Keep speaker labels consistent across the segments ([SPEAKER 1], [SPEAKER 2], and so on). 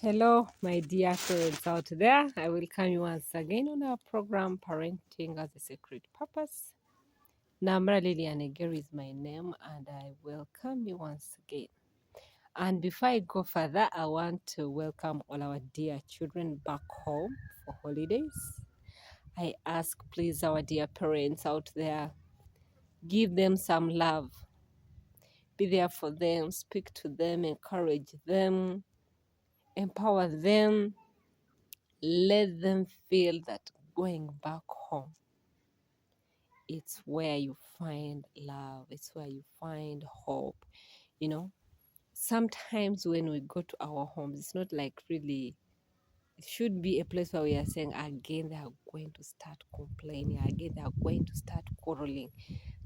[SPEAKER 1] Hello, my dear parents out there. I welcome you once again on our program, Parenting as a Sacred Purpose. Namra Lilian Egeri is my name, and I welcome you once again. And before I go further, I want to welcome all our dear children back home for holidays. I ask, please, our dear parents out there, give them some love. Be there for them, speak to them, encourage them, empower them. Let them feel that going back home, it's where you find love, it's where you find hope. You know, sometimes when we go to our homes, it's not like really, it should be a place where we are saying, again, they are going to start complaining, again, they are going to start quarreling.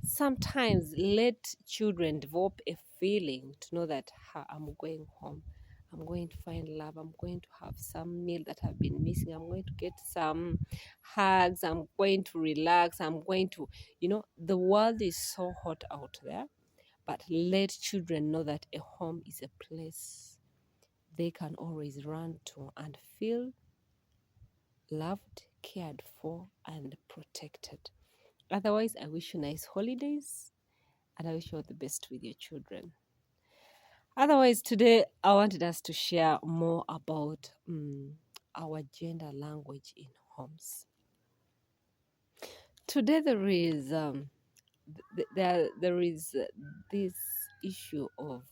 [SPEAKER 1] Sometimes let children develop a feeling to know that I'm going home. I'm going to find love. I'm going to have some meal that I've been missing. I'm going to get some hugs. I'm going to relax. I'm going to, the world is so hot out there, but let children know that a home is a place they can always run to and feel loved, cared for, and protected. Otherwise, I wish you nice holidays and I wish you all the best with your children. Otherwise, today I wanted us to share more about our gender language in homes. Today there is there is this issue of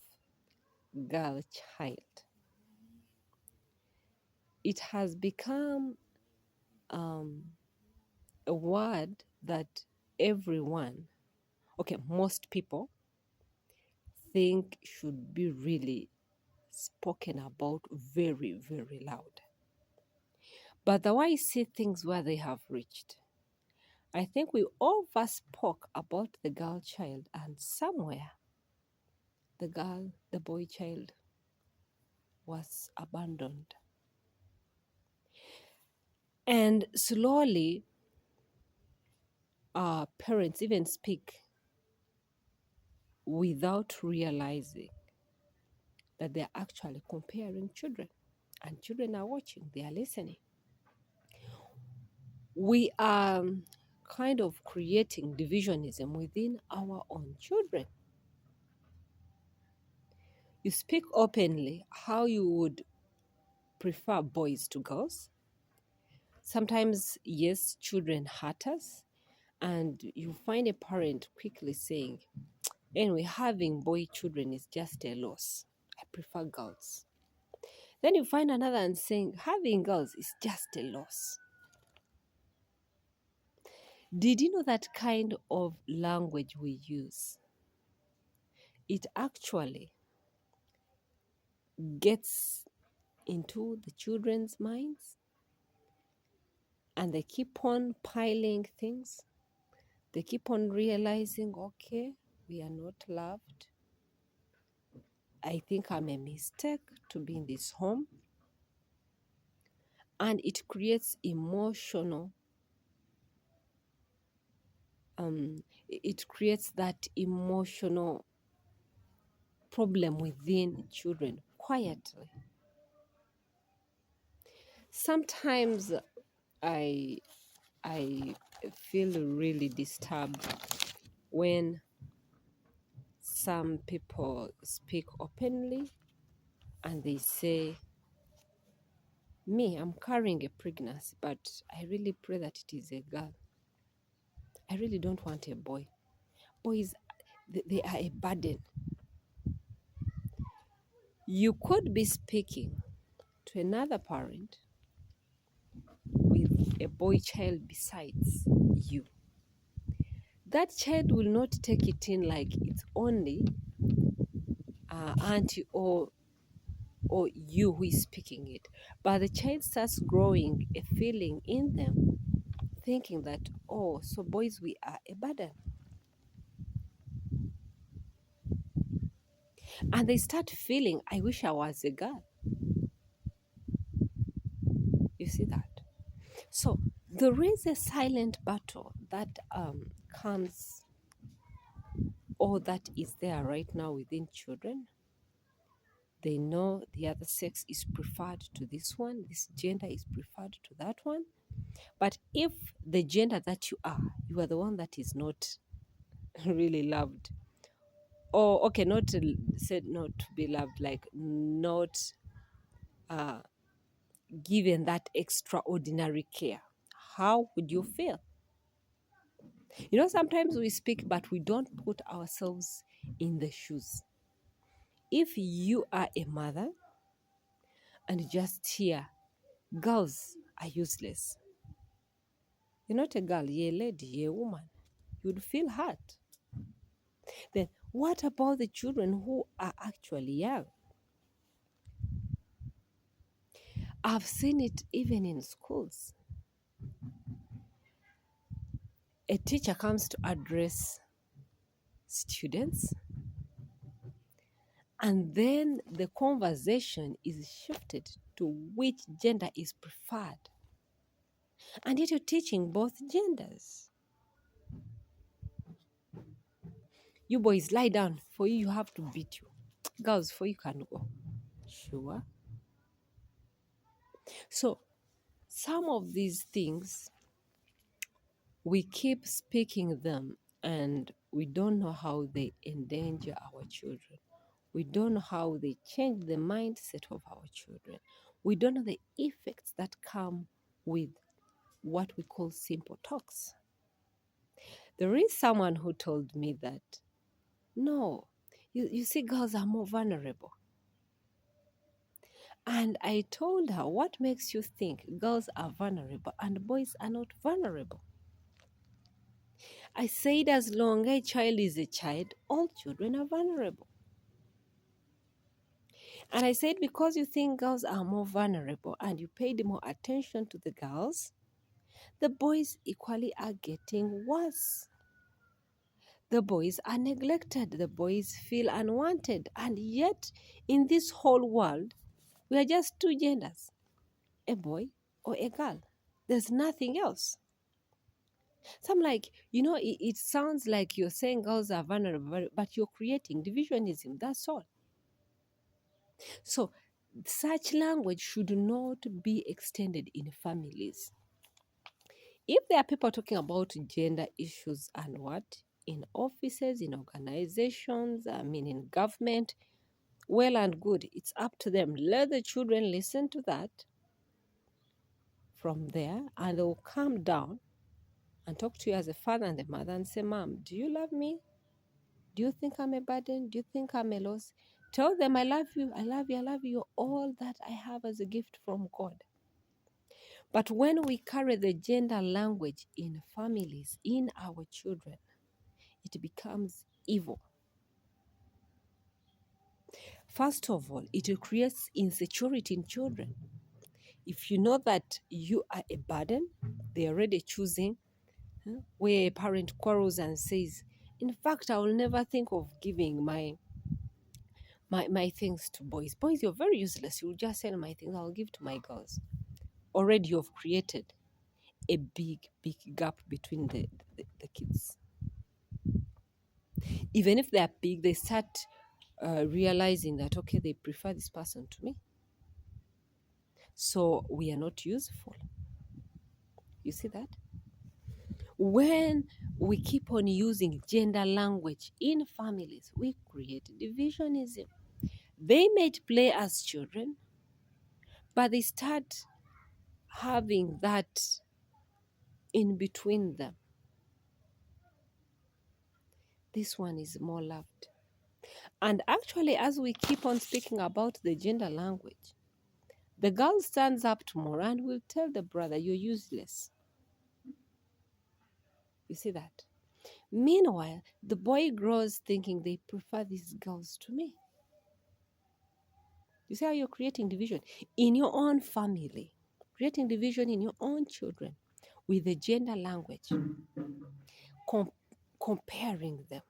[SPEAKER 1] girl child. It has become a word that most people think should be really spoken about very, very loud. But the way I see things where they have reached, I think we over spoke about the girl child, and somewhere the boy child was abandoned. And slowly, our parents even speak without realizing that they're actually comparing children. And children are watching, they are listening. We are kind of creating divisionism within our own children. You speak openly how you would prefer boys to girls. Sometimes, yes, children hurt us, and you find a parent quickly saying, anyway, having boy children is just a loss. I prefer girls. Then you find another and saying, having girls is just a loss. Did you know that kind of language we use? It actually gets into the children's minds and they keep on piling things. They keep on realizing, okay, we are not loved. I think I'm a mistake to be in this home. And it creates that emotional problem within children quietly. Sometimes I feel really disturbed when some people speak openly and they say, me, I'm carrying a pregnancy, but I really pray that it is a girl. I really don't want a boy. Boys, they are a burden. You could be speaking to another parent with a boy child besides you. That child will not take it in like it's only auntie or you who is speaking it. But the child starts growing a feeling in them, thinking that, oh, so boys, we are a burden. And they start feeling, I wish I was a girl. You see that? So there is a silent battle that comes or that is there right now within children They know the other sex is preferred to this one, this gender is preferred to that one. But if the gender that you are the one that is not really loved, or okay, not said not to be loved, like not uh, given that extraordinary care, how would you feel? You know, sometimes we speak, but we don't put ourselves in the shoes. If you are a mother and just hear girls are useless, you're not a girl, you're a lady, you're a woman, you'd feel hurt. Then what about the children who are actually young? I've seen it even in schools. A teacher comes to address students, and then the conversation is shifted to which gender is preferred. And yet you're teaching both genders. You boys lie down. For you have to beat you. Girls, for you can go. Sure. So some of these things, we keep speaking them and we don't know how they endanger our children. We don't know how they change the mindset of our children. We don't know the effects that come with what we call simple talks. There is someone who told me that, no, you see, girls are more vulnerable. And I told her, what makes you think girls are vulnerable and boys are not vulnerable? I said, as long as a child is a child, all children are vulnerable. And I said, because you think girls are more vulnerable and you paid more attention to the girls, the boys equally are getting worse. The boys are neglected. The boys feel unwanted. And yet, in this whole world, we are just two genders, a boy or a girl. There's nothing else. So I'm like, it sounds like you're saying girls are vulnerable, but you're creating divisionism. That's all. So such language should not be extended in families. If there are people talking about gender issues and what, in offices, in organizations, in government, well and good. It's up to them. Let the children listen to that from there, and they'll calm down and talk to you as a father and a mother and say, Mom, do you love me? Do you think I'm a burden? Do you think I'm a loss? Tell them, I love you, I love you, I love you, all that I have as a gift from God. But when we carry the gender language in families, in our children, it becomes evil. First of all, it creates insecurity in children. If you know that you are a burden, they're already choosing where a parent quarrels and says, in fact, I will never think of giving my things to boys. Boys, you're very useless. You'll just sell my things. I'll give to my girls. Already you've created a big, big gap between the kids. Even if they're big, they start realizing that, okay, they prefer this person to me. So we are not useful. You see that? When we keep on using gender language in families, we create divisionism. They might play as children, but they start having that in between them. This one is more loved. And actually, as we keep on speaking about the gender language, the girl stands up tomorrow and will tell the brother, you're useless. You see that? Meanwhile, the boy grows thinking they prefer these girls to me. You see how you're creating division in your own family, creating division in your own children with the gender language, comparing them.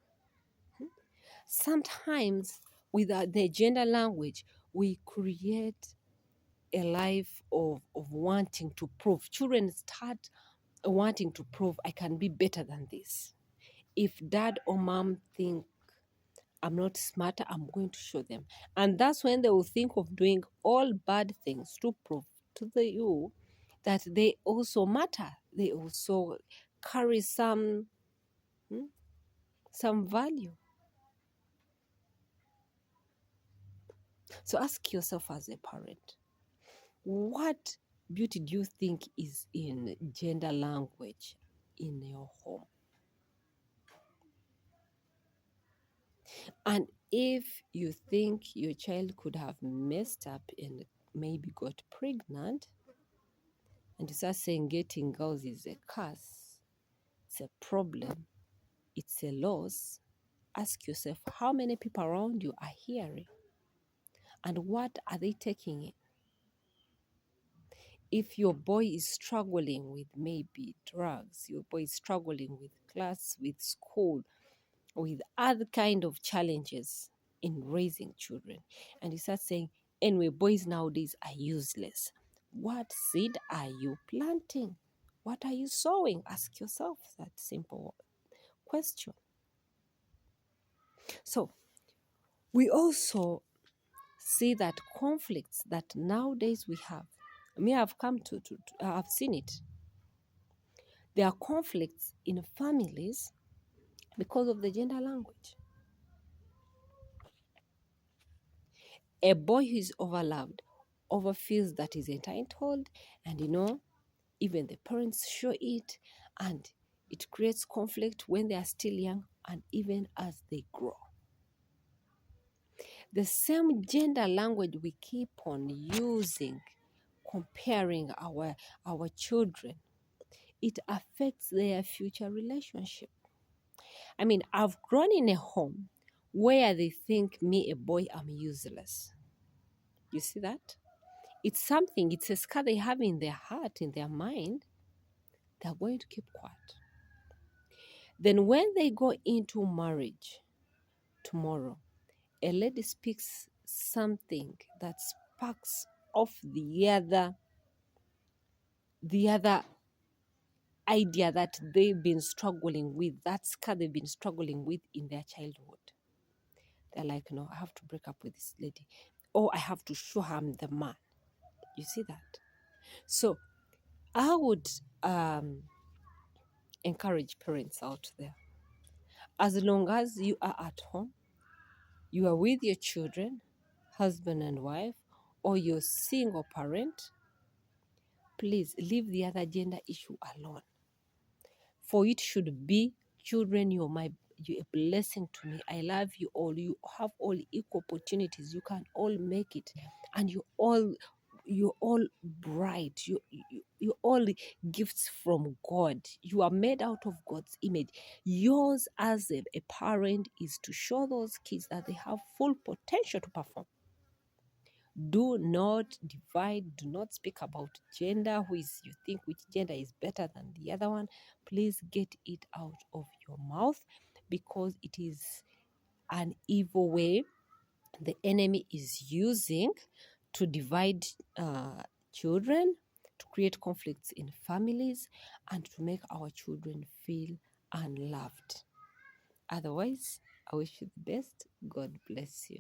[SPEAKER 1] Sometimes with the gender language, we create a life of wanting to prove. Children start wanting to prove, I can be better than this. If dad or mom think I'm not smarter, I'm going to show them. And that's when they will think of doing all bad things to prove to you that they also matter. They also carry some value. So ask yourself as a parent, what beauty do you think is in gender language in your home? And if you think your child could have messed up and maybe got pregnant, and you start saying getting girls is a curse, it's a problem, it's a loss, ask yourself how many people around you are hearing and what are they taking in? If your boy is struggling with maybe drugs, your boy is struggling with class, with school, with other kind of challenges in raising children, and you start saying, anyway, boys nowadays are useless. What seed are you planting? What are you sowing? Ask yourself that simple question. So we also see that conflicts that nowadays we have, I've come to I've seen it. There are conflicts in families because of the gender language. A boy who is overloved overfeels that he's entitled, and even the parents show it, and it creates conflict when they are still young and even as they grow. The same gender language we keep on using, comparing our children, it affects their future relationship. I mean, I've grown in a home where they think me, a boy, I'm useless. You see that? It's a scar they have in their heart, in their mind. They're going to keep quiet. Then when they go into marriage tomorrow, a lady speaks something that sparks off the other idea that they've been struggling with, that scar they've been struggling with in their childhood. They're like, no, I have to break up with this lady, or I have to show her I'm the man. You see that? So I would encourage parents out there, as long as you are at home, you are with your children, husband and wife, or you're single parent, please leave the other gender issue alone. For it should be, children, you're a blessing to me. I love you all. You have all equal opportunities. You can all make it, and you're all bright. You're all gifts from God. You are made out of God's image. Yours as a parent is to show those kids that they have full potential to perform. Do not divide, do not speak about gender, you think which gender is better than the other one. Please get it out of your mouth, because it is an evil way the enemy is using to divide children, to create conflicts in families, and to make our children feel unloved. Otherwise, I wish you the best. God bless you.